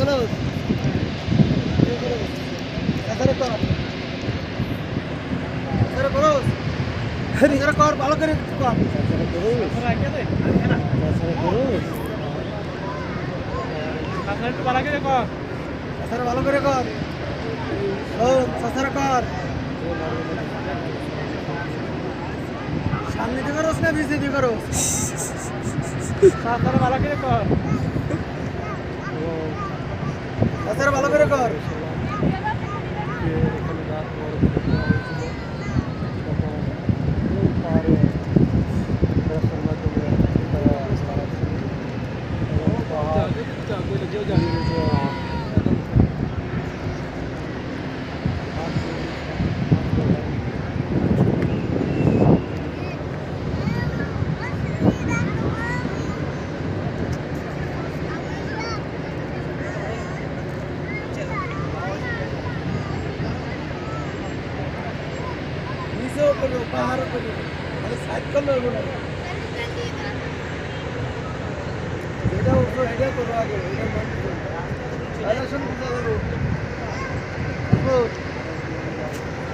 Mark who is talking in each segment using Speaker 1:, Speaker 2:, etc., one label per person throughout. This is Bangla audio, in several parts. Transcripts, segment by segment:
Speaker 1: চলো এখানে কর এখানে করো এখানে কর ভালো করে কর এখানে করো এখানে করো এখানে একটু ভালো করে কর এখানে ভালো করে কর ও সাসারে কর সামনে দিকে করোস না পিছে দিকে করোস সাসারে ভালো করে কর সাসারে ভালো করে কর পাহাড় করে মানে সাইড করলে হবে না এটা উপরে এটা করো আগে এটা বন্ধ করো আলাসন বুঝা যাবে ও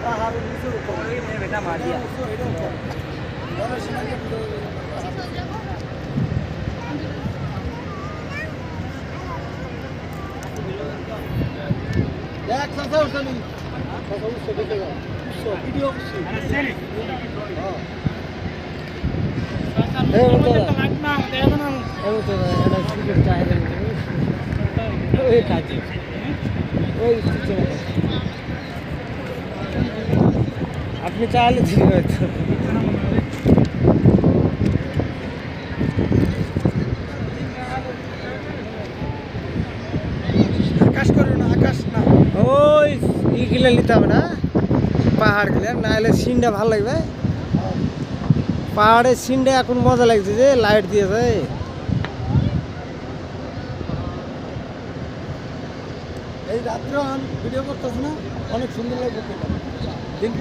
Speaker 1: পাহাড়ের নিচে উপরে এটা মারিয়া এটা উপরে আলাসন আগে বুঝা যাবে দেখ সাসা উঠনি সাসা উঠছে দেখে যাও ভিডিও করছি হ্যাঁ এই তো লাগ না দেখো না এই তো এটা সিগারেট চাইলে ওই কাজ ওই সিগারেট আপনি চাইলে সিগারেট আকাশ করো না আকাশ না ওই ইগুলা নিতে হবে না পাহাড় গেলে না হলে সিনটা ভালো লাগবে পাহাড়ের সিনটা এখন মজা লাগছে যে লাইট দিয়েছে এই রাত্রে ভিডিও করতেছ না অনেক সুন্দর লাগবে দিন